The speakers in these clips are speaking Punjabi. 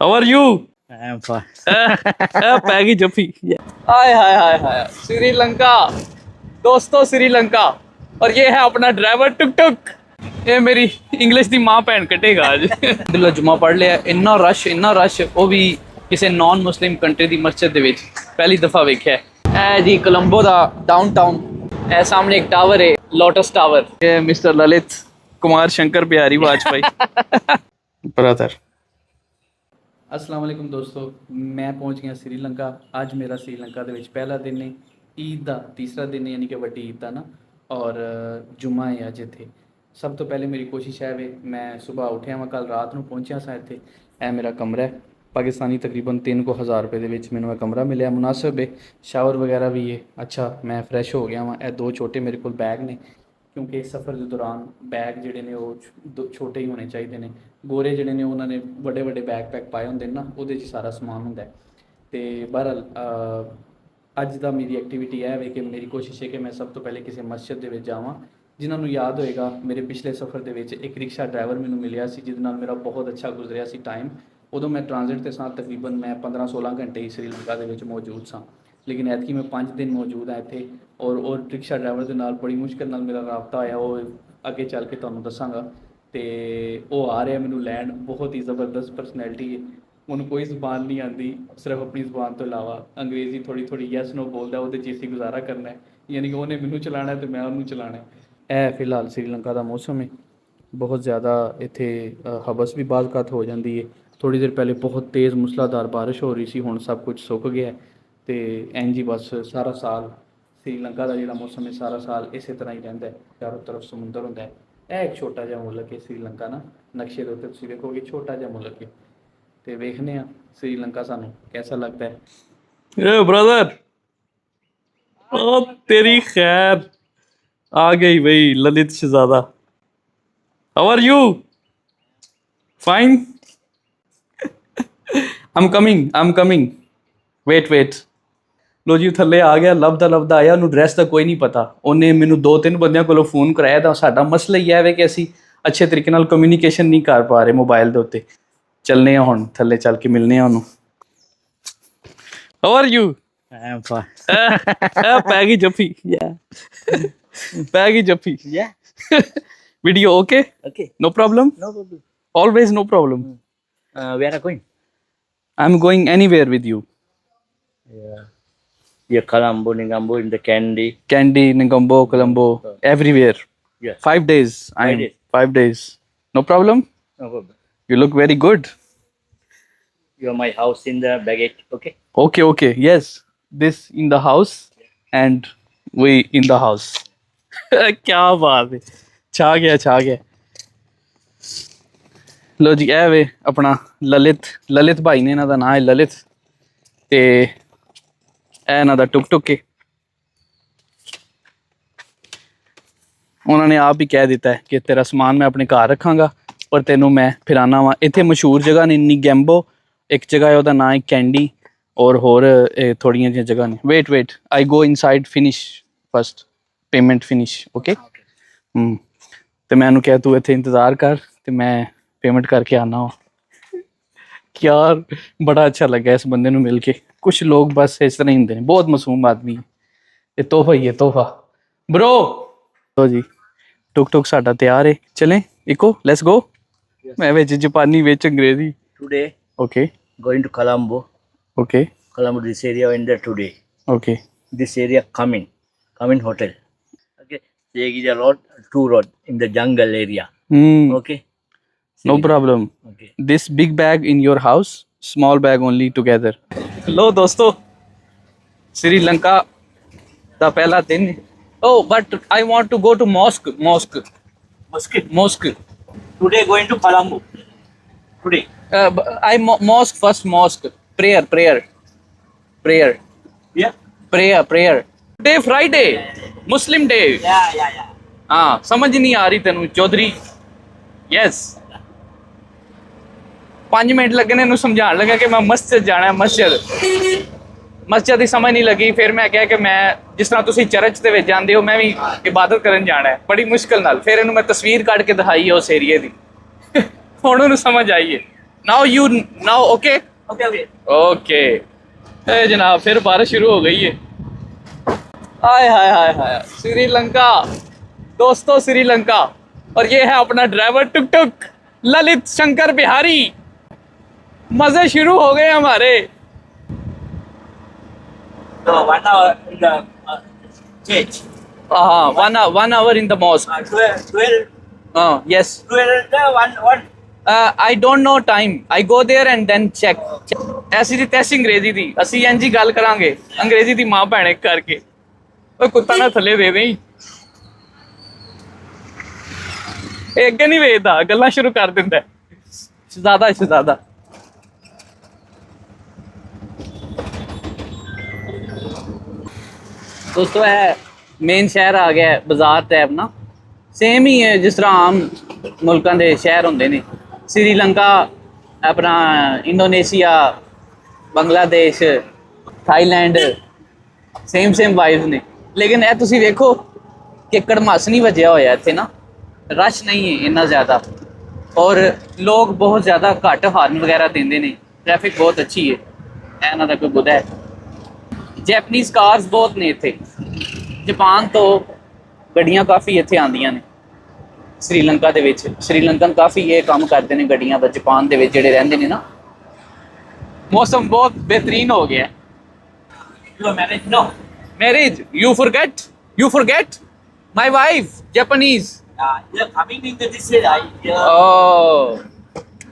How are you? I'm fine. पै गई जफ्फी हाय हाय हाय हाय श्रीलंका दोस्तों श्रीलंका और ये है अपना ड्राइवर टुक टुक ये मेरी इंग्लिश दी मां भैन कटेगा आज अब्दुल्ला जुम्मा पढ़ लिया इन्ना रश वो भी किसी नॉन मुस्लिम कंट्री दी मस्जिद दे विच पहली दफा वेख्या है जी कोलंबो दा डाउनटाउन ए सामने एक टावर है लोटस टावर ये मिस्टर ललित कुमार शंकर बिहारी वाजपेयी ब्रदर अस्सलाम वालेकुम दोस्तों मैं पहुंच गया श्रीलंका आज मेरा श्रीलंका ਦੇ ਵਿੱਚ ਪਹਿਲਾ ਦਿਨ ਹੈ ਈਦ ਦਾ ਤੀਸਰਾ ਦਿਨ ਹੈ ਯਾਨੀ ਕਿ ਵੱਡੀ ਈਦ ਦਾ ਨਾ ਔਰ ਜੁਮਾ ਹੈ ਅੱਜ ਇੱਥੇ ਸਭ ਤੋਂ ਪਹਿਲੇ ਮੇਰੀ ਕੋਸ਼ਿਸ਼ ਹੈ ਵੇ ਮੈਂ ਸਵੇਰ ਉੱਠਿਆ ਮੈਂ ਕੱਲ ਰਾਤ ਨੂੰ ਪਹੁੰਚਿਆ ਸਾਂ ਇੱਥੇ ਇਹ ਮੇਰਾ ਕਮਰਾ ਹੈ ਪਾਕਿਸਤਾਨੀ ਤਕਰੀਬਨ 3000 ਰੁਪਏ ਦੇ ਵਿੱਚ ਮੈਨੂੰ ਇਹ ਕਮਰਾ ਮਿਲਿਆ ਮੁਨਾਸਿਬ ਹੈ ਸ਼ਾਵਰ ਵਗੈਰਾ ਵੀ ਹੈ ਅੱਛਾ ਮੈਂ ਫਰੈਸ਼ ਹੋ ਗਿਆ ਵਾਂ ਇਹ ਦੋ ਛੋਟੇ ਮੇਰੇ ਕੋਲ ਬੈਗ ਨੇ ਕਿਉਂਕਿ ਸਫ਼ਰ ਦੇ ਦੌਰਾਨ ਬੈਗ ਜਿਹੜੇ ਨੇ ਉਹ ਛੋਟੇ ਹੀ ਹੋਣੇ ਚਾਹੀਦੇ ਨੇ ਗੋਰੇ ਜਿਹੜੇ ਨੇ ਉਹਨਾਂ ਨੇ ਵੱਡੇ ਵੱਡੇ ਬੈਕਪੈਕ ਪਾਏ ਹੁੰਦੇ ਨੇ ਨਾ ਉਹਦੇ 'ਚ ਸਾਰਾ ਸਮਾਨ ਹੁੰਦਾ ਅਤੇ ਬਹਰਹਾਲ ਅੱਜ ਦਾ ਮੇਰੀ ਐਕਟੀਵਿਟੀ ਇਹ ਵੇ ਕਿ ਮੇਰੀ ਕੋਸ਼ਿਸ਼ ਹੈ ਕਿ ਮੈਂ ਸਭ ਤੋਂ ਪਹਿਲੇ ਕਿਸੇ ਮਸਜਿਦ ਦੇ ਵਿੱਚ ਜਾਵਾਂ ਜਿਨ੍ਹਾਂ ਨੂੰ ਯਾਦ ਹੋਏਗਾ ਮੇਰੇ ਪਿਛਲੇ ਸਫ਼ਰ ਦੇ ਵਿੱਚ ਇੱਕ ਰਿਕਸ਼ਾ ਡਰਾਈਵਰ ਮੈਨੂੰ ਮਿਲਿਆ ਸੀ ਜਿਹਦੇ ਨਾਲ ਮੇਰਾ ਬਹੁਤ ਅੱਛਾ ਗੁਜ਼ਰਿਆ ਸੀ ਟਾਈਮ ਉਦੋਂ ਮੈਂ ਟ੍ਰਾਂਜ਼ਿਟ 'ਤੇ ਸਾਂ ਤਕਰੀਬਨ ਮੈਂ 15-16 ਘੰਟੇ ਹੀ ਸ੍ਰੀਲੰਕਾ ਦੇ ਵਿੱਚ ਮੌਜੂਦ ਸਾਂ ਲੇਕਿਨ ਐਤਕੀ ਮੈਂ 5 ਦਿਨ ਮੌਜੂਦ ਹਾਂ ਇੱਥੇ ਔਰ ਉਹ ਰਿਕਸ਼ਾ ਡਰਾਈਵਰ ਦੇ ਨਾਲ ਬੜੀ ਮੁਸ਼ਕਿਲ ਨਾਲ ਮੇਰਾ ਰਾਬਤਾ ਹੋਇਆ ਉਹ ਅੱਗੇ ਚੱਲ ਕੇ ਤੁਹਾਨੂੰ ਦੱਸਾਂਗਾ ਅਤੇ ਉਹ ਆ ਰਿਹਾ ਮੈਨੂੰ ਲੈਣ ਬਹੁਤ ਹੀ ਜ਼ਬਰਦਸਤ ਪਰਸਨੈਲਿਟੀ ਹੈ ਉਹਨੂੰ ਕੋਈ ਜ਼ੁਬਾਨ ਨਹੀਂ ਆਉਂਦੀ ਸਿਰਫ ਆਪਣੀ ਜ਼ੁਬਾਨ ਤੋਂ ਇਲਾਵਾ ਅੰਗਰੇਜ਼ੀ ਥੋੜ੍ਹੀ ਯੈਸ ਨੋ ਬੋਲਦਾ ਉਹਦੇ 'ਚ ਅਸੀਂ ਗੁਜ਼ਾਰਾ ਕਰਨਾ ਹੈ ਯਾਨੀ ਕਿ ਉਹਨੇ ਮੈਨੂੰ ਚਲਾਉਣਾ ਅਤੇ ਮੈਂ ਉਹਨੂੰ ਚਲਾਉਣਾ ਇਹ ਫਿਲਹਾਲ ਸ੍ਰੀਲੰਕਾ ਦਾ ਮੌਸਮ ਹੈ ਬਹੁਤ ਜ਼ਿਆਦਾ ਇੱਥੇ ਹਵਸ ਵੀ ਬਾਜ਼ਕਾਤ ਹੋ ਜਾਂਦੀ ਹੈ ਥੋੜ੍ਹੀ ਦੇਰ ਪਹਿਲੇ ਬਹੁਤ ਤੇਜ਼ ਮੁਸਲਾਧਾਰ ਬਾਰਿਸ਼ ਹੋ ਰਹੀ ਸੀ ਹੁਣ ਸਭ ਕੁਝ ਸੁੱਕ ਗਿਆ ਅਤੇ ਇੰਝ ਹੀ ਬਸ ਸਾਰਾ ਸਾਲ ਸ੍ਰੀਲੰਕਾ ਦਾ ਜਿਹੜਾ ਮੌਸਮ ਹੈ ਸਾਰਾ ਸਾਲ ਇਸੇ ਤਰ੍ਹਾਂ ਹੀ ਰਹਿੰਦਾ ਹੈ ਚਾਰੋਂ ਤਰਫ ਸਮੁੰਦਰ ਹੁੰਦਾ ਹੈ ਇਹ ਇੱਕ ਛੋਟਾ ਜਿਹਾ ਮੁਲਕ ਹੈ ਸ੍ਰੀਲੰਕਾ ਨਾ ਨਕਸ਼ੇ ਦੇ ਉੱਤੇ ਤੁਸੀਂ ਵੇਖੋਗੇ ਛੋਟਾ ਜਿਹਾ ਮੁਲਕ ਹੈ ਅਤੇ ਵੇਖਦੇ ਹਾਂ ਸ੍ਰੀਲੰਕਾ ਸਾਨੂੰ ਕੈਸਾ ਲੱਗਦਾ ਹੈ ਏ ਬ੍ਰਦਰ ओ तेरी खैर आ गई भाई Lalit Shahzada how are you fine I'm coming wait ਲੋ ਜੀ ਥੱਲੇ ਆ ਗਿਆ ਲੱਭਦਾ ਆਇਆ ਉਹਨੂੰ ਡਰੈਸ ਦਾ ਕੋਈ ਨਹੀਂ ਪਤਾ ਉਹਨੇ ਮੈਨੂੰ 2-3 ਬੰਦਿਆਂ ਕੋਲੋਂ ਫੋਨ ਕਰਾਇਆ ਤਾਂ ਸਾਡਾ ਮਸਲਾ ਹੀ ਹੈ ਵੇ ਕਿ ਅਸੀਂ ਅੱਛੇ ਤਰੀਕੇ ਨਾਲ ਕਮਿਊਨੀਕੇਸ਼ਨ ਨਹੀਂ ਕਰ ਪਾ ਰਹੇ ਮੋਬਾਈਲ ਦੇ ਉੱਤੇ ਚੱਲਨੇ ਆ ਹੁਣ ਥੱਲੇ ਚੱਲ ਕੇ ਮਿਲਨੇ ਆ ਉਹਨੂੰ how are you I'm fine. ਪੈ ਗਈ ਜੱਫੀ ਪੈ ਗਈ ਜੱਫੀ video okay Okay. no problem No problem. always no problem Where are you going? I'm going anywhere with you Yeah, Colombo, Ningambo, in the Candy. Kandy Negombo Colombo everywhere Yeah. 5 days 5 days. 5 days no problem No problem. you look very good You are my house in the baggage. Okay. okay yes this in the house and we in the house क्या बात है छा गया ਲੋ ਜੀ ਇਹ ਵੇ ਆਪਣਾ ਲਲਿਤ ਭਾਈ ਨੇ ਇਹਨਾਂ ਦਾ ਨਾਂ ਹੈ ਲਲਿਤ ਤੇ ਇਹ ਇਹਨਾਂ ਦਾ ਟੁਕ ਹੈ ਉਹਨਾਂ ਨੇ ਆਪ ਹੀ ਕਹਿ ਦਿੱਤਾ ਹੈ ਕਿ ਤੇਰਾ ਸਮਾਨ ਮੈਂ ਆਪਣੇ ਘਰ ਰੱਖਾਂਗਾ ਪਰ ਤੈਨੂੰ ਮੈਂ ਫਿਰਾਨਾ ਵਾਂ ਇੱਥੇ ਮਸ਼ਹੂਰ ਜਗ੍ਹਾ ਨੇ ਨਿਗੈਂਬੋ ਇੱਕ ਜਗ੍ਹਾ ਹੈ ਉਹਦਾ ਨਾਂ ਹੈ ਕੈਂਡੀ ਔਰ ਹੋਰ ਥੋੜੀਆਂ ਜਿਹੀਆਂ ਜਗ੍ਹਾ ਨੇ wait I go inside finish first payment finish okay ਤੇ ਮੈਂ ਉਹਨੂੰ ਕਿਹਾ ਤੂੰ ਇੱਥੇ ਇੰਤਜ਼ਾਰ ਕਰ ਤੇ ਮੈਂ पेमेंट करके आना हो यार बड़ा अच्छा लगा इस बंदे ਨੂੰ ਮਿਲ ਕੇ कुछ लोग बस इस तरह ही ਹੁੰਦੇ ਨੇ बहुत मासूम आदमी ਇਹ ਤੋਹਫਾ ਹੀ ਹੈ ਤੋਹਫਾ ਬ్రో ਲੋ ਜੀ ਟੁਕ ਸਾਡਾ ਤਿਆਰ ਹੈ ਚਲੇ ਇਕੋ ਲੈਟਸ ਗੋ ਮੈਂ ਵਿੱਚ ਜਾਪਾਨੀ ਵਿੱਚ ਅੰਗਰੇਜ਼ੀ Today, okay going to Colombo. Okay Colombo, this area in there today. Okay This area coming hotel. Okay. There is a road, 2 road in the jungle area. Okay. no problem Okay. this big bag in your house small bag only together ਲੋ ਦੋਸਤੋ श्रीलंका ਦਾ ਪਹਿਲਾ ਦਿਨ oh but I want to go to mosque Today going to Colombo. Today. mosque first mosque prayer Yeah. prayer day Friday Muslim day Yeah. हाँ समझ नहीं आ रही तेनू चौधरी yes 5 ਮਿੰਟ ਲੱਗੇ ਨੇ ਇਹਨੂੰ ਸਮਝਾਉਣ ਲੱਗਾ ਕਿ ਮੈਂ ਮਸਜਿਦ ਜਾਣਾ ਮਸਜਿਦ ਦੀ ਸਮਝ ਨਹੀਂ ਲੱਗੀ ਫਿਰ ਮੈਂ ਕਿਹਾ ਕਿ ਮੈਂ ਜਿਸ ਤਰ੍ਹਾਂ ਤੁਸੀਂ ਚਰਚ ਦੇ ਵਿੱਚ ਜਾਂਦੇ ਹੋ ਮੈਂ ਵੀ ਇਬਾਦਤ ਕਰਨ ਜਾਣਾ ਹੈ ਬੜੀ ਮੁਸ਼ਕਿਲ ਨਾਲ ਫਿਰ ਇਹਨੂੰ ਮੈਂ ਤਸਵੀਰ ਕੱਢ ਕੇ ਦਿਖਾਈ ਹੈ ਉਸ ਏਰੀਏ ਦੀ ਹੁਣ ਉਹਨੂੰ ਸਮਝ ਆਈ ਹੈ now okay Okay. ओके ए जनाब फिर बारिश शुरू हो गई है हाय हाय हाय हाय श्रीलंका दोस्तों श्रीलंका और ये है अपना ड्राइवर टुक टुक ललित शंकर बिहारी मजे शुरू हो गए हमारे So 1 hour in the church. हाँ 1 hour in the mosque 12, yes 1. I don't know time I go there and then check ਐਸੀ ਦੀ ਤੈਸੀ ਅੰਗਰੇਜ਼ੀ ਦੀ ਅਸੀਂ ਇੰਝ ਹੀ ਗੱਲ ਕਰਾਂਗੇ ਅੰਗਰੇਜ਼ੀ ਦੀ ਮਾਂ ਭੈਣ ਇੱਕ ਕਰਕੇ ਓਏ ਕੁੱਤਾ ਨਾ ਥੱਲੇ ਦੇ ਦੇਈ ਇਹ ਅੱਗੇ ਨਹੀਂ ਵੇਖਦਾ ਗੱਲਾਂ ਸ਼ੁਰੂ ਕਰ ਦਿੰਦਾ ਸ਼ਹਜ਼ਾਦਾ ਦੋਸਤੋ ਇਹ ਮੇਨ ਸ਼ਹਿਰ ਆ ਗਿਆ ਬਾਜ਼ਾਰ ਟੈਪ ਨਾ ਸੇਮ ਹੀ ਹੈ ਜਿਸ ਤਰ੍ਹਾਂ ਆਮ ਮੁਲਕਾਂ ਦੇ ਸ਼ਹਿਰ ਹੁੰਦੇ ਨੇ श्रीलंका अपना Indonesia Bangladesh Thailand same vibes ने लेकिन ਇਹ ਤੁਸੀਂ ਵੇਖੋ ਕਿ ਕੜਮਾਸ ਨਹੀਂ ਵਜਿਆ ਹੋਇਆ ਇੱਥੇ ਨਾ ਰਸ਼ ਨਹੀਂ ਹੈ ਇੰਨਾ ਜ਼ਿਆਦਾ ਔਰ ਲੋਕ ਬਹੁਤ ਜ਼ਿਆਦਾ ਘੱਟ ਹਾਰਨ ਵਗੈਰਾ ਦਿੰਦੇ ਨੇ ਟ੍ਰੈਫਿਕ ਬਹੁਤ ਅੱਛੀ ਹੈ ਇਹਨਾਂ ਦਾ ਕੋਈ ਬੁੱਧਾ ਹੈ ਜੈਪਨੀਜ਼ ਕਾਰਸ ਬਹੁਤ ਨੇ ਇੱਥੇ ਜਾਪਾਨ ਤੋਂ ਗੱਡੀਆਂ ਕਾਫੀ ਇੱਥੇ ਆਉਂਦੀਆਂ ਨੇ श्रीलंका ਦੇ ਵਿੱਚ श्रीलंकन ਕਾਫੀ ਇਹ ਕੰਮ ਕਰਦੇ ਨੇ ਗੱਡੀਆਂ ਦਾ ਜਾਪਾਨ ਦੇ ਵਿੱਚ ਜਿਹੜੇ ਰਹਿੰਦੇ ਨੇ ਨਾ ਮੌਸਮ ਬਹੁਤ ਬਿਹਤਰੀਨ ਹੋ ਗਿਆ Your marriage? No. Marriage you forget my wife Japanese You're coming into this area.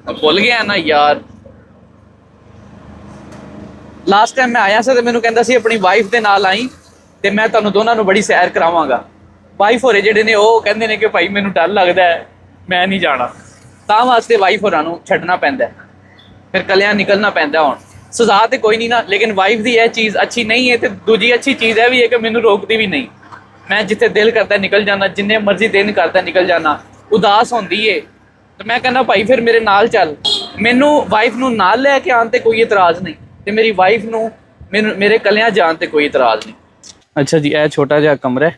ਓ ਭੁੱਲ ਗਿਆ ਨਾ ਯਾਰ ਲਾਸਟ ਟਾਈਮ ਮੈਂ ਆਇਆ ਸੀ ਤੇ ਮੈਨੂੰ ਕਹਿੰਦਾ ਸੀ ਆਪਣੀ ਵਾਈਫ ਦੇ ਨਾਲ ਆਈ ਤੇ ਮੈਂ ਤੁਹਾਨੂੰ ਦੋਨਾਂ ਨੂੰ ਬੜੀ ਸੈਰ ਕਰਾਵਾਂਗਾ ਵਾਈਫ ਹੋਰੇ ਜਿਹੜੇ ਨੇ ਉਹ ਕਹਿੰਦੇ ਨੇ ਕਿ ਭਾਈ ਮੈਨੂੰ ਡਰ ਲੱਗਦਾ ਹੈ ਮੈਂ ਨਹੀਂ ਜਾਣਾ ਤਾਂ ਵਾਸਤੇ ਵਾਈਫ ਹੋਰਾਂ ਨੂੰ ਛੱਡਣਾ ਪੈਂਦਾ ਫਿਰ ਕੱਲਿਆਂ ਨਿਕਲਣਾ ਪੈਂਦਾ ਹੁਣ ਸਜ਼ਾ ਤੇ ਕੋਈ ਨਹੀਂ ਨਾ ਲੇਕਿਨ ਵਾਈਫ ਦੀ ਇਹ ਚੀਜ਼ ਅੱਛੀ ਨਹੀਂ ਹੈ ਤੇ ਦੂਜੀ ਅੱਛੀ ਚੀਜ਼ ਇਹ ਵੀ ਹੈ ਕਿ ਮੈਨੂੰ ਰੋਕਦੀ ਵੀ ਨਹੀਂ ਮੈਂ ਜਿੱਥੇ ਦਿਲ ਕਰਦਾ ਨਿਕਲ ਜਾਣਾ ਜਿੰਨੇ ਮਰਜ਼ੀ ਦਿਨ ਕਰਦਾ ਨਿਕਲ ਜਾਣਾ ਉਦਾਸ ਹੁੰਦੀ ਏ ਤੇ ਮੈਂ ਕਹਿੰਦਾ ਭਾਈ ਫਿਰ ਮੇਰੇ ਨਾਲ ਚੱਲ ਮੈਨੂੰ ਵਾਈਫ ਨੂੰ ਨਾਲ ਲੈ ਕੇ ਆਉਣ ਤੇ ਕੋਈ ਇਤਰਾਜ਼ ਨਹੀਂ ਤੇ ਮੇਰੀ ਵਾਈਫ ਨੂੰ ਮੇਰੇ ਕੱਲਿਆਂ ਜਾਣ ਤੇ ਕੋਈ ਇਤਰਾਜ਼ ਨਹੀਂ ਅੱਛਾ ਜੀ ਇਹ ਛੋਟਾ ਜਿਹਾ ਕਮਰਾ ਹੈ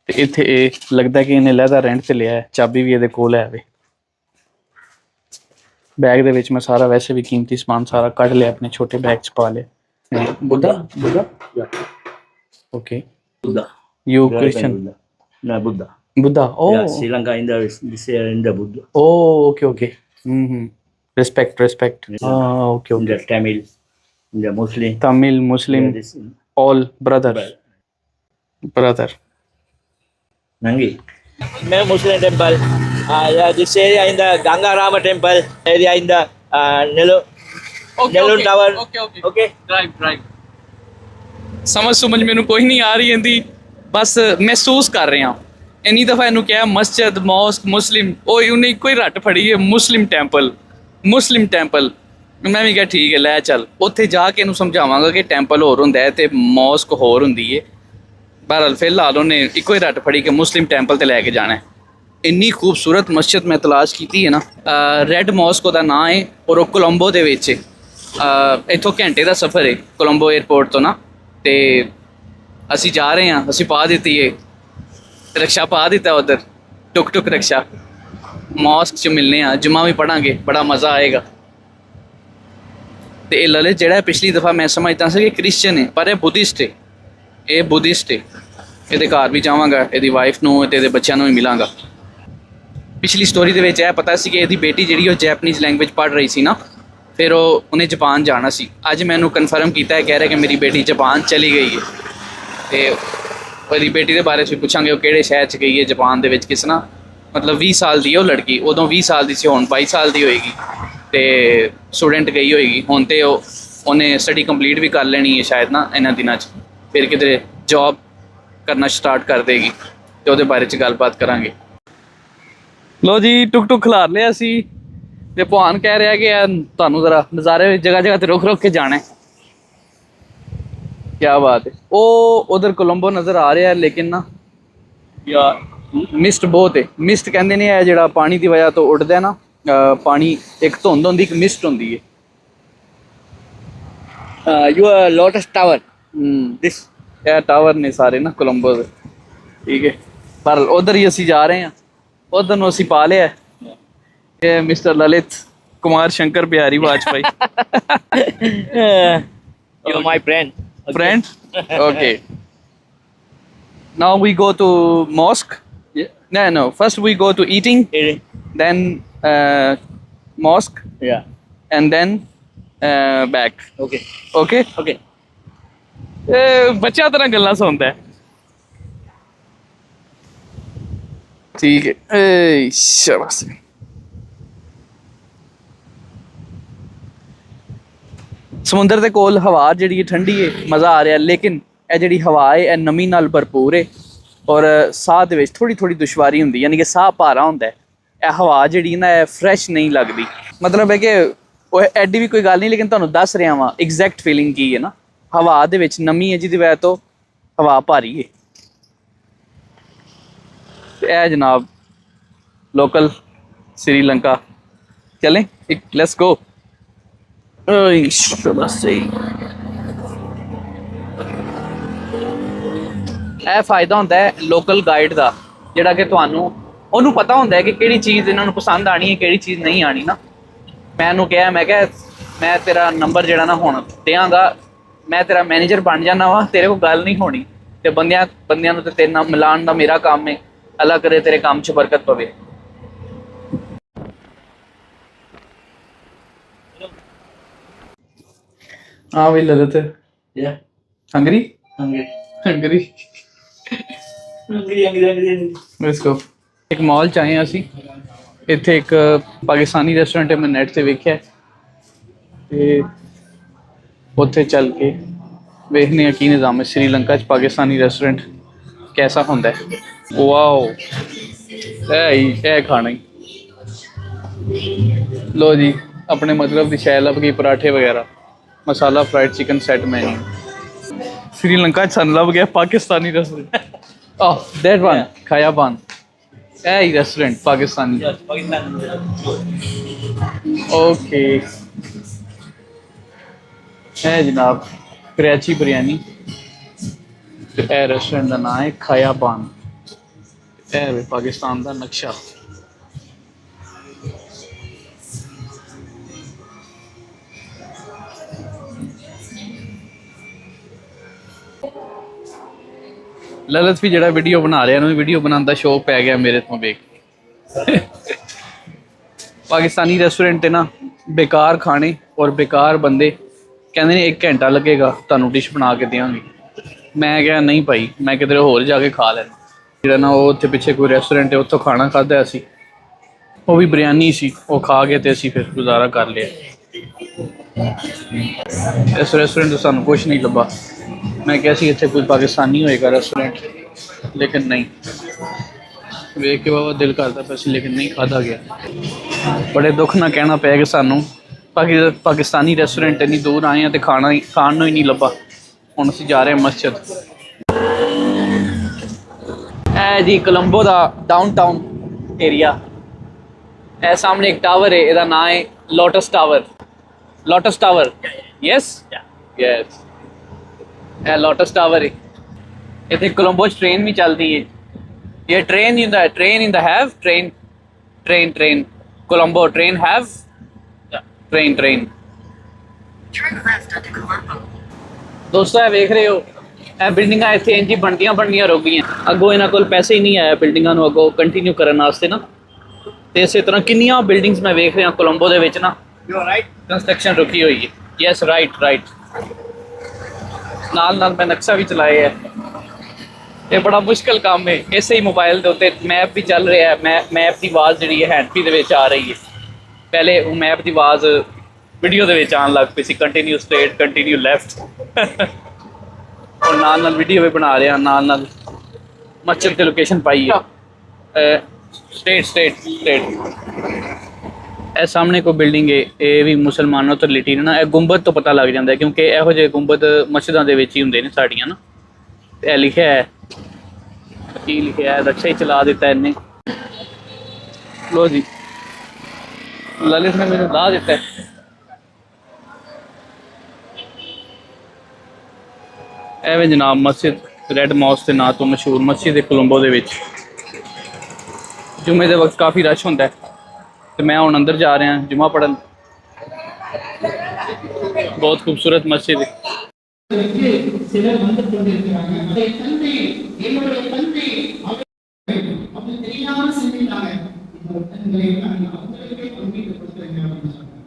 ਤੇ ਇੱਥੇ ਇਹ ਲੱਗਦਾ ਕਿ ਇਹਨੇ ਲਹਿਦਾ ਰੈਂਟ ਤੇ ਲਿਆ ਹੈ ਚਾਬੀ ਵੀ ਇਹਦੇ ਕੋਲ ਹੈ ਵੇ ਬੈਗ ਦੇ ਵਿੱਚ ਮੈਂ ਸਾਰਾ ਵੈਸੇ ਵੀ ਕੀਮਤੀ ਸਮਾਨ ਸਾਰਾ ਕੱਢ ਲਿਆ ਆਪਣੇ ਛੋਟੇ ਬੈਗ ਚ ਪਾ ਲਿਆ Buddha okay Buddha. You Christian No, Buddha. Buddha oh Yeah, Sri Lanka in this area in the Buddha. Oh okay respect okay In the Tamil, in the Muslim. Tamil Muslim Yeah, this all brother Nangi. Muslim temple. Yeah, this area in the Ganga Rama temple. Area in the Nellore Tower. Okay. Drive ਸਮਝ ਮੈਨੂੰ ਕੋਈ ਨਹੀਂ ਆ ਰਹੀ ਇਹਦੀ ਬਸ ਮਹਿਸੂਸ ਕਰ ਰਿਹਾ ਇੰਨੀ ਦਫਾ ਇਹਨੂੰ ਕਿਹਾ ਮਸਜਿਦ ਮੌਸਕ ਮੁਸਲਿਮ ਉਹ ਉਹਨੇ ਇੱਕੋ ਹੀ ਰੱਟ ਫੜੀ ਹੈ ਮੁਸਲਿਮ ਟੈਂਪਲ ਮੈਂ ਵੀ ਕਿਹਾ ਠੀਕ ਹੈ ਲੈ ਚੱਲ ਉੱਥੇ ਜਾ ਕੇ ਇਹਨੂੰ ਸਮਝਾਵਾਂਗਾ ਕਿ ਟੈਂਪਲ ਹੋਰ ਹੁੰਦਾ ਹੈ ਤੇ ਮੌਸਕ ਹੋਰ ਹੁੰਦੀ ਹੈ ਬਹਰਹਾਲ ਫਿਲਹਾਲ ਉਹਨੇ ਇੱਕੋ ਹੀ ਰੱਟ ਫੜੀ ਕਿ ਮੁਸਲਿਮ ਟੈਂਪਲ ਤੇ ਲੈ ਕੇ ਜਾਣਾ ਹੈ ਇੰਨੀ ਖੂਬਸੂਰਤ ਮਸਜਿਦ ਮੈਂ ਤਲਾਸ਼ ਕੀਤੀ ਹੈ ਨਾ ਰੈੱਡ ਮੌਸਕ ਉਹਦਾ ਨਾਂ ਹੈ ਔਰ ਉਹ ਕੋਲੰਬੋ ਦੇ ਵਿੱਚ ਇੱਥੋਂ ਘੰਟੇ ਦਾ ਸਫ਼ਰ ਹੈ ਕੋਲੰਬੋ 에ਅਰਪੋਰਟ ਤੋਂ ਨਾ ਤੇ ਅਸੀਂ ਜਾ ਰਹੇ ਹਾਂ ਅਸੀਂ ਪਾ ਦਿੱਤੀ ਹੈ ਰਿਕਸ਼ਾ ਪਾ ਦਿੱਤਾ ਉਧਰ ਟੁਕ ਰਿਕਸ਼ਾ ਮੌਸਕ 'ਚ ਮਿਲਨੇ ਆ ਜੁਮਾ ਵੀ ਪੜਾਂਗੇ ਬੜਾ ਮਜ਼ਾ ਆਏਗਾ ਤੇ ਇਹ ਲਲਿਤ ਜਿਹੜਾ ਪਿਛਲੀ ਦਫਾ ਮੈਂ ਸਮਝਦਾ ਸੀ ਕਿ ਕ੍ਰਿਸਚੀਅਨ ਹੈ ਪਰ ਇਹ ਬੁੱਧਿਸਟ ਹੈ ਇਹਦੇ ਘਰ ਵੀ ਜਾਵਾਂਗਾ ਇਹਦੀ ਵਾਈਫ ਨੂੰ ਤੇ ਇਹਦੇ ਬੱਚਿਆਂ ਨੂੰ ਵੀ ਮਿਲਾਂਗਾ ਪਿਛਲੀ ਸਟੋਰੀ ਦੇ ਵਿੱਚ ਇਹ ਪਤਾ ਸੀ ਕਿ ਇਹਦੀ ਬੇਟੀ ਜਿਹੜੀ ਉਹ ਜੈਪਨੀਜ਼ ਲੈਂਗੁਏਜ ਪੜ੍ਹ ਰਹੀ ਸੀ ਨਾ ਫਿਰ ਉਹਨੇ ਜਾਪਾਨ ਜਾਣਾ ਸੀ ਅੱਜ ਮੈਨੂੰ ਕਨਫਰਮ ਕੀਤਾ ਹੈ ਕਹਿ ਰਿਹਾ ਕਿ ਮੇਰੀ ਬੇਟੀ ਜਾਪਾਨ ਚਲੀ ਗਈ ਹੈ ਤੇ ਉਹਦੀ ਬੇਟੀ ਦੇ ਬਾਰੇ 'ਚ ਪੁੱਛਾਂਗੇ ਉਹ ਕਿਹੜੇ ਸ਼ਹਿਰ 'ਚ ਗਈ ਹੈ ਜਾਪਾਨ ਦੇ ਵਿੱਚ ਕਿਸ ਨਾਲ ਮਤਲਬ 20 ਸਾਲ ਦੀ ਹੈ ਉਹ ਲੜਕੀ ਉਦੋਂ 20 ਸਾਲ ਦੀ ਸੀ ਹੁਣ 22 ਸਾਲ ਦੀ ਹੋਏਗੀ ਤੇ ਸਟੂਡੈਂਟ ਗਈ ਹੋਏਗੀ ਹੁਣ ਤੇ ਉਹਨੇ ਸਟੱਡੀ ਕੰਪਲੀਟ ਵੀ ਕਰ ਲੈਣੀ ਹੈ ਸ਼ਾਇਦ ਨਾ ਇਹਨਾਂ ਦਿਨਾਂ 'ਚ ਫਿਰ ਕਿਤੇ ਜੌਬ ਕਰਨਾ ਸਟਾਰਟ ਕਰ ਦੇਗੀ ਤੇ ਉਹਦੇ ਬਾਰੇ 'ਚ ਗੱਲਬਾਤ ਕਰਾਂਗੇ ਲੋ ਜੀ ਟੁਕ ਖਿਲਾਰ ਲਿਆ ਸੀ ਤੇ ਭਾਨ ਕਹਿ ਰਿਹਾ ਕਿ ਤੁਹਾਨੂੰ ਜ਼ਰਾ ਨਜ਼ਾਰੇ ਜਗ੍ਹਾ ਤੇ ਰੁਕ ਕੇ ਜਾਣਾ ਹੈ ਕੀ ਬਾਤ ਹੈ ਉਹ ਉਧਰ ਕੋਲੰਬੋ ਨਜ਼ਰ ਆ ਰਿਹਾ ਲੇਕਿਨ ਨਾ ਯਾਰ ਮਿਸਟ ਬਹੁਤ ਹੈ ਮਿਸਟ ਕਹਿੰਦੇ ਨੇ ਇਹ ਜਿਹੜਾ ਪਾਣੀ ਦੀ ਵਜ੍ਹਾ ਤੋਂ ਉੱਡਦਾ ਨਾ ਪਾਣੀ ਇੱਕ ਧੁੰਦ ਹੁੰਦੀ ਇੱਕ ਮਿਸਟ ਹੁੰਦੀ ਹੈ Your Lotus Tower. this ਇਹ ਟਾਵਰ ਨੇ ਸਾਰੇ ਨਾ ਕੋਲੰਬੋ ਦੇ ਠੀਕ ਹੈ ਪਰ ਉਧਰ ਹੀ ਅਸੀਂ ਜਾ ਰਹੇ ਹਾਂ ਉਧਰ ਨੂੰ ਅਸੀਂ ਪਾ ਲਿਆ ਇਹ mister Lalit Kumar Shankar Bihari Vajpayee. You're my friend. Okay. Friend? Okay. Now we go to mosque. Yeah. No. First we go to eating, Eh, then mosque, Yeah. and then back. Okay. Okay? Okay. ਬੱਚਿਆਂ ਤਰ੍ਹਾਂ ਗੱਲਾਂ ਸੁਣਦਾ ਹੈ। ਠੀਕ ਹੈ। ਸ਼ਾਬਾਸ਼। ਸਮੁੰਦਰ ਦੇ ਕੋਲ ਹਵਾ ਜਿਹੜੀ ਹੈ ਠੰਡੀ ਹੈ, ਮਜ਼ਾ ਆ ਰਿਹਾ, ਲੇਕਿਨ ਇਹ ਜਿਹੜੀ ਹਵਾ ਹੈ ਇਹ ਨਮੀ ਨਾਲ ਭਰਪੂਰ ਹੈ ਔਰ ਸਾਹ ਦੇ ਵਿੱਚ ਥੋੜੀ ਥੋੜੀ ਦੁਸ਼ਵਾਰੀ ਹੁੰਦੀ, ਯਾਨੀ ਕਿ ਸਾਹ ਭਾਰਾ ਹੁੰਦਾ ਹੈ। ਇਹ ਹਵਾ ਜਿਹੜੀ ਨਾ ਇਹ ਫਰੈਸ਼ ਨਹੀਂ ਲੱਗਦੀ। ਮਤਲਬ ਹੈ ਕਿ ਉਹ ਐਡੀ ਵੀ ਕੋਈ ਗੱਲ ਨਹੀਂ, ਲੇਕਿਨ ਤੁਹਾਨੂੰ ਦੱਸ ਰਿਹਾ ਵਾਂ ਐਗਜ਼ੈਕਟ ਫੀਲਿੰਗ ਕੀ ਹੈ ਨਾ। ਹਵਾ ਦੇ ਵਿੱਚ ਨਮੀ ਹੈ ਜਿਹਦੀ ਵਜ੍ਹਾ ਤੋਂ ਹਵਾ ਭਾਰੀ ਹੈ। ਤੇ ਇਹ ਜਨਾਬ ਲੋਕਲ श्रीलंका। चलें, लेट्स गो। ਇਹ ਫਾਇਦਾ ਹੁੰਦਾ ਹੈ ਲੋਕਲ ਗਾਈਡ ਦਾ, ਜਿਹੜਾ ਕਿ ਤੁਹਾਨੂੰ ਉਹਨੂੰ ਪਤਾ ਹੁੰਦਾ ਹੈ ਕਿ ਕਿਹੜੀ ਚੀਜ਼ ਇਹਨਾਂ ਨੂੰ ਪਸੰਦ ਆਣੀ ਹੈ, ਕਿਹੜੀ ਚੀਜ਼ ਨਹੀਂ ਆਣੀ ਨਾ। ਮੈਂ ਇਹਨੂੰ ਕਿਹਾ, ਮੈਂ ਕਿਹਾ ਮੈਂ ਤੇਰਾ ਨੰਬਰ ਜਿਹੜਾ ਨਾ ਹੁਣ ਦਿਆਂਗਾ, ਮੈਂ ਤੇਰਾ ਮੈਨੇਜਰ ਬਣ ਜਾਣਾ ਵਾ, ਤੇਰੇ ਕੋਲ ਗੱਲ ਨਹੀਂ ਹੋਣੀ ਤੇ ਬੰਦਿਆਂ ਨੂੰ ਤੇ ਤੇਰੇ ਨਾਲ ਮਿਲਾਉਣ ਦਾ ਮੇਰਾ ਕੰਮ ਹੈ। ਅੱਲਾ ਕਰੇ ਤੇਰੇ ਕੰਮ 'ਚ ਬਰਕਤ ਪਵੇ। हाँ भाई Lalit. Yeah. Hungary Hungry. Hungary Hungry. Let's go. एक मॉल ਚ ਆਏ ਹਾਂ ਅਸੀਂ। ਇੱਥੇ ਇੱਕ ਪਾਕਿਸਤਾਨੀ ਰੈਸਟੋਰੈਂਟ ਹੈ, ਮੈਂ ਨੈਟ ਤੇ ਵੇਖਿਆ ਤੇ ਉੱਥੇ ਚੱਲ ਕੇ ਵੇਖਨੇ ਆ ਕੀ ਨਿਜ਼ਾਮ ਹੈ श्रीलंका ਚ ਪਾਕਿਸਤਾਨੀ ਰੈਸਟੋਰੈਂਟ कैसा ਹੁੰਦਾ ਹੈ। ਵਾਓ, ਇਹ ਖਾਣਾ ਹੀ लो जी, अपने मतलब ਦੀ ਸ਼ੈ ਲੱਭ ਗਈ, ਪਰਾਠੇ ਵਗੈਰਾ, masala fried chicken set menu. Sri Lanka सन लभ गया Pakistani restaurant. Oh that one Khayaban, a restaurant Pakistani. Yes, Pakistan. Okay, है जनाब कराची बिरयानी। ए रेस्टोरेंट का नाम है खयाबान। ए पाकिस्तान का नक्शा। ललित भी जरा वीडियो बना रहा, वीडियो बनाने का शौक पै गया मेरे तो वेख। पाकिस्तानी रेस्टोरेंट ना बेकार खाने और बेकार बंदे, कहते ने 1 घंटा लगेगा तुहानू डिश बना के देंगे। मैं क्या नहीं भाई, मैं किधर होर जाके खा लेना। जो ना वो उत्थे पिछे कोई रेस्टोरेंट है, उत्थों खाना खादा असी, वो भी बिरयानी सी, वो खा के ते असी फिर गुजारा कर लिया। इस रेस्टोरेंट से सानू कुछ नहीं लभा। मैं क्या सी इत्थे कोई पाकिस्तानी होएगा रेस्टोरेंट, लेकिन नहीं। वेख के बाबा दिल करता पिया सी, लेकिन नहीं खाधा गया। बड़े दुख ना कहना पिया कि सानू पाकिस्तानी रेस्टोरेंट इन्नी दूर आए हैं तो खाना खाण नूं ही नहीं लभा। हुण असीं जा रहे हैं मस्जिद। ए जी कोलंबो दा डाउनटाउन एरिया। ए सामने एक टावर है, इहदा नाम है lotus tower. Lotus tower, yes yes, ਇਹ ਲੋਟਸ ਟਾਵਰ ਹੈ। ਇੱਥੇ ਕੋਲੰਬੋ 'ਚ ਟ੍ਰੇਨ ਵੀ ਚੱਲਦੀ ਹੈ। ਇਹ train in the train Colombo train have train. ਦੋਸਤੋ ਇਹ ਵੇਖ ਰਹੇ ਹੋ, ਇਹ ਬਿਲਡਿੰਗਾਂ ਇੱਥੇ ਇੰਝ ਹੀ ਬਣਦੀਆਂ ਰੁਕ ਗਈਆਂ। ਅੱਗੋਂ ਇਹਨਾਂ ਕੋਲ ਪੈਸੇ ਹੀ ਨਹੀਂ ਆਇਆ ਬਿਲਡਿੰਗਾਂ ਨੂੰ ਅੱਗੋਂ ਕੰਟੀਨਿਊ ਕਰਨ ਵਾਸਤੇ ਨਾ। ਤੇ ਇਸੇ ਤਰ੍ਹਾਂ ਕਿੰਨੀਆਂ ਬਿਲਡਿੰਗਸ ਮੈਂ ਵੇਖ ਰਿਹਾ ਕੋਲੰਬੋ ਦੇ ਵਿੱਚ ਨਾ, ਕੰਸਟਰਕਸ਼ਨ ਰੁਕੀ ਹੋਈ ਹੈ। Yes right. ਨਾਲ ਮੈਂ ਨਕਸ਼ਾ ਵੀ ਚਲਾਇਆ ਹੈ। ਇਹ ਬੜਾ ਮੁਸ਼ਕਿਲ ਕੰਮ ਹੈ। ਇਸੇ ਹੀ ਮੋਬਾਈਲ ਦੇ ਉੱਤੇ ਮੈਪ ਵੀ ਚੱਲ ਰਿਹਾ ਹੈ। ਮੈਪ ਦੀ ਆਵਾਜ਼ ਜਿਹੜੀ ਹੈ ਹੈਂਡਫ੍ਰੀ ਦੇ ਵਿੱਚ ਆ ਰਹੀ ਹੈ। ਪਹਿਲੇ ਉਹ ਮੈਪ ਦੀ ਆਵਾਜ਼ ਵੀਡੀਓ ਦੇ ਵਿੱਚ ਆਉਣ ਲੱਗ ਪਈ ਸੀ, ਕੰਟੀਨਿਊ ਸਟ੍ਰੇਟ, ਕੰਟੀਨਿਊ ਲੈਫਟ। ਔਰ ਨਾਲ ਵੀਡੀਓ ਵੀ ਬਣਾ ਰਿਹਾ, ਨਾਲ ਮਸਜਿਦ ਦੀ ਲੋਕੇਸ਼ਨ ਪਾਈ ਹੈ। ਸਟ੍ਰੇਟ। ਇਹ ਸਾਹਮਣੇ ਕੋਈ ਬਿਲਡਿੰਗ ਹੈ, ਇਹ ਵੀ ਮੁਸਲਮਾਨਾਂ ਤੋਂ ਰਿਲੇਟਿਡ ਨਾ। ਇਹ ਗੁੰਬਦ ਤੋਂ ਪਤਾ ਲੱਗ ਜਾਂਦਾ, ਕਿਉਂਕਿ ਇਹੋ ਜਿਹੇ ਗੁੰਬਦ ਮਸਜਿਦਾਂ ਦੇ ਵਿੱਚ ਹੀ ਹੁੰਦੇ ਨੇ ਸਾਡੀਆਂ ਨਾ। ਇਹ ਲਿਖਿਆ ਹੈ, ਕੀ ਲਿਖਿਆ ਹੈ, ਨਕਸ਼ਾ ਹੀ ਚਲਾ ਦਿੱਤਾ ਇਹਨੇ। ਲੋ ਜੀ, ਲਲਿਤ ਨੇ ਮੈਨੂੰ ਲਾ ਦਿੱਤਾ। ਐਵੇਂ ਜਨਾਬ ਮਸਜਿਦ ਰੈੱਡ ਮੌਸ ਦੇ ਨਾਂ ਤੋਂ ਮਸ਼ਹੂਰ ਮਸਜਿਦ ਹੈ ਕੋਲੰਬੋ ਦੇ ਵਿੱਚ। ਜੁਮੇ ਦੇ ਵਕਤ ਕਾਫੀ ਰਸ਼ ਹੁੰਦਾ ਹੈ ਤੇ ਮੈਂ ਹੁਣ ਅੰਦਰ ਜਾ ਰਿਹਾ ਜੁਮਾ ਪੜਨ। ਬਹੁਤ ਖੂਬਸੂਰਤ ਮਸਜਿਦ ਹੈ। சிலர் வந்து கொண்டிருக்கிறாங்க. அதை தந்தை என்னுடைய தந்தை அப்படி தெரியாம செஞ்சிட்டாங்க. இந்த ஒட்டங்களை அவங்களுக்கே பங்கிட்டு கொடுத்துருங்க அப்படின்னு சொன்னாங்க.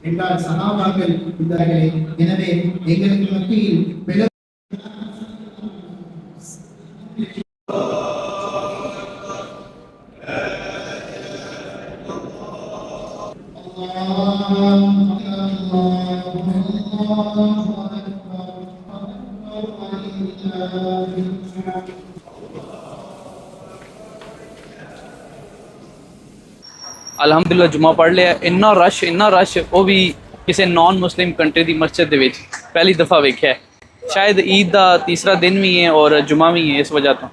என்றால் சகாபாக்கள் இருந்தார்களே, எனவே எங்களுக்கு மத்தியில் ਅਲਹਮਦੁਲਿਲਾ ਜੁਮਾ ਪੜ੍ਹ ਲਿਆ। ਇੰਨਾ ਰਸ਼ ਉਹ ਵੀ ਕਿਸੇ ਨਾਨ ਮੁਸਲਿਮ ਕੰਟਰੀ ਦੀ ਮਸਜਿਦ ਦੇ ਵਿੱਚ ਪਹਿਲੀ ਦਫਾ ਵੇਖਿਆ। ਸ਼ਾਇਦ ਈਦ ਦਾ ਤੀਸਰਾ ਦਿਨ ਵੀ ਹੈ ਔਰ ਜੁਮਾ ਵੀ ਹੈ, ਇਸ ਵਜ੍ਹਾ ਤੋਂ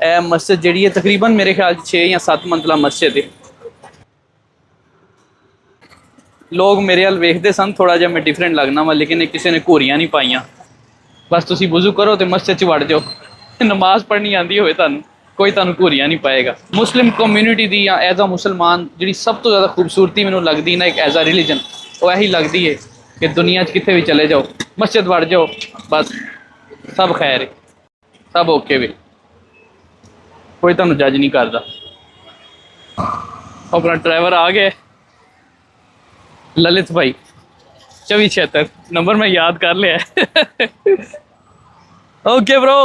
ਇਹ ਮਸਜਿਦ ਜਿਹੜੀ ਹੈ ਤਕਰੀਬਨ ਮੇਰੇ ਖਿਆਲ 'ਚ 6 ਜਾਂ 7 ਮੰਜ਼ਲਾ ਮਸਜਿਦ ਹੈ। ਲੋਕ ਮੇਰੇ ਵੱਲ ਵੇਖਦੇ ਸਨ ਥੋੜਾ ਜਿਹਾ ਮੈਂ ਡਿਫਰੈਂਟ ਲੱਗਣਾ ਵਾ, ਲੇਕਿਨ ਇਹ ਕਿਸੇ ਨੇ ਘੂਰੀਆਂ ਨਹੀਂ ਪਾਈਆਂ। ਬਸ ਤੁਸੀਂ ਵੁਜ਼ੂ ਕਰੋ ਤੇ ਮਸਜਿਦ 'ਚ ਵੜ ਜਾਓ, ਨਮਾਜ਼ ਪੜ੍ਹਨੀ ਆਉਂਦੀ ਹੋਵੇ ਤੁਹਾਨੂੰ, ਕੋਈ ਤੁਹਾਨੂੰ ਘੂਰੀਆਂ ਨਹੀਂ ਪਾਏਗਾ। ਮੁਸਲਿਮ ਕਮਿਊਨਿਟੀ ਦੀ ਜਾਂ ਐਜ਼ ਅ ਮੁਸਲਮਾਨ ਜਿਹੜੀ ਸਭ ਤੋਂ ਜ਼ਿਆਦਾ ਖੂਬਸੂਰਤੀ ਮੈਨੂੰ ਲੱਗਦੀ ਨਾ ਇੱਕ ਐਜ਼ ਅ ਰਿਲੀਜਨ, ਉਹ ਇਹੀ ਲੱਗਦੀ ਹੈ ਕਿ ਦੁਨੀਆ 'ਚ ਕਿੱਥੇ ਵੀ ਚਲੇ ਜਾਓ, ਮਸਜਿਦ ਵੜ ਜਾਓ, ਬਸ ਸਭ ਖੈਰ ਹੈ, ਸਭ ਓਕੇ ਵੇ, ਕੋਈ ਤੁਹਾਨੂੰ ਜੱਜ ਨਹੀਂ ਕਰਦਾ। ਆਪਣਾ ਡਰਾਈਵਰ ਆ ਗਿਆ ललित भाई 2476 नंबर मैं याद कर लिया। Okay bro,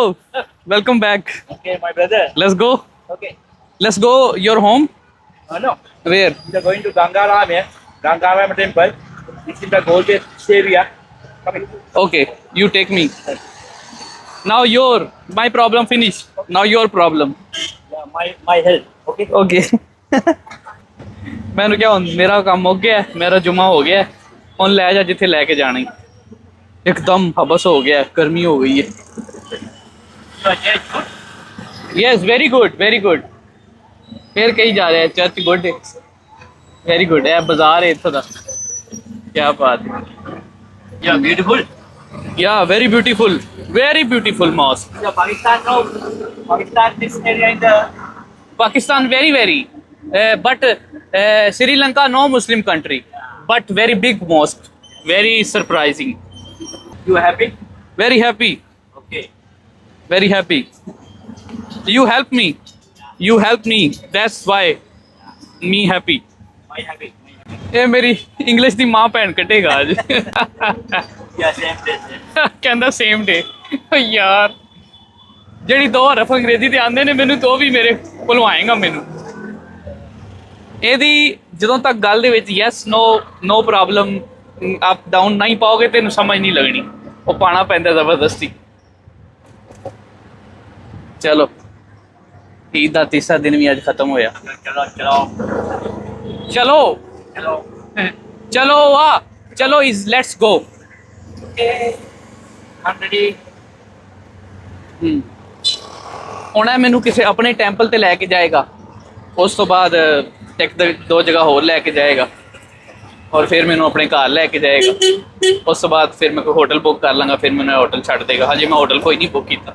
welcome back. Okay, my brother. Let's go your home. No. Where? We are going to Gangaram here. Gangaram temple. This is the golden area. Coming. Okay, you take me now। My problem finished, now your problem। Yeah, my health. Okay. Okay ਮੈਨੂੰ ਕਿਹਾ ਹੁਣ ਮੇਰਾ ਕੰਮ ਹੋ ਗਿਆ, ਮੇਰਾ ਜੁਮਾ ਹੋ ਗਿਆ, ਹੁਣ ਲੈ ਜਾ ਜਿੱਥੇ ਲੈ ਕੇ ਜਾਣੀ। ਇੱਕਦਮ ਹਬਸ ਹੋ ਗਿਆ, ਗਰਮੀ ਹੋ ਗਈ ਹੈ। Yes, very good. ਫਿਰ ਕਹੀ ਜਾ ਰਿਹਾ ਚਰਚ ਗੁੱਡ ਹੈ, ਵੈਰੀ ਗੁੱਡ। ਇਹ ਬਾਜ਼ਾਰ ਹੈ ਇੱਥੋਂ ਦਾ, ਕੀ ਬਾਤ ਹੈ। Yeah, beautiful. ਯਾ very beautiful mosque. Yeah, Pakistan no. Pakistan this area in the. Pakistan very but Sri Lanka no Muslim country but very big mosque, very surprising, You happy? very happy, Okay. you help me, that's why me happy। My happy. ਇਹ ਮੇਰੀ ਇੰਗਲਿਸ਼ ਦੀ ਮਾਂ ਭੈਣ ਕੱਟੇਗਾ ਅੱਜ। Yeah, same day. ਕਹਿੰਦਾ ਸੇਮ ਡੇ। ਯਾਰ ਜਿਹੜੀ 2 ਹਰਫ ਅੰਗਰੇਜ਼ੀ ਦੇ ਆਉਂਦੇ ਨੇ ਮੈਨੂੰ, ਤਾਂ ਉਹ ਵੀ ਮੇਰੇ ਕੋਲੋਂ ਆਏਗਾ ਮੈਨੂੰ। ਇਹਦੀ ਜਦੋਂ ਤੱਕ ਗੱਲ ਦੇ ਵਿੱਚ yes no problem up down ਨਹੀਂ ਪਾਓਗੇ ਤੈਨੂੰ ਸਮਝ ਨਹੀਂ ਲੱਗਣੀ, ਉਹ ਪਾਣਾ ਪੈਂਦਾ ਜ਼ਬਰਦਸਤੀ। ਚਲੋ ਈਦ ਦਾ ਤੀਸਰਾ ਦਿਨ ਵੀ ਅੱਜ ਖਤਮ ਹੋਇਆ। ਚਲੋ is let's go. Okay. I'm ready. ਹੁਣ ਇਹ ਮੈਨੂੰ ਕਿਸੇ ਆਪਣੇ ਟੈਂਪਲ ਤੇ ਲੈ ਕੇ ਜਾਏਗਾ, ਉਸ ਤੋਂ ਬਾਅਦ ਇੱਕ ਦੋ ਜਗ੍ਹਾ ਹੋਰ ਲੈ ਕੇ ਜਾਏਗਾ, ਔਰ ਫਿਰ ਮੈਨੂੰ ਆਪਣੇ ਘਰ ਲੈ ਕੇ ਜਾਏਗਾ। ਉਸ ਤੋਂ ਬਾਅਦ ਫਿਰ ਮੈਂ ਕੋਈ ਹੋਟਲ ਬੁੱਕ ਕਰ ਲਾਂਗਾ, ਫਿਰ ਮੈਨੂੰ ਹੋਟਲ ਛੱਡ ਦੇਗਾ। ਹਜੇ ਮੈਂ ਹੋਟਲ ਕੋਈ ਨਹੀਂ ਬੁੱਕ ਕੀਤਾ।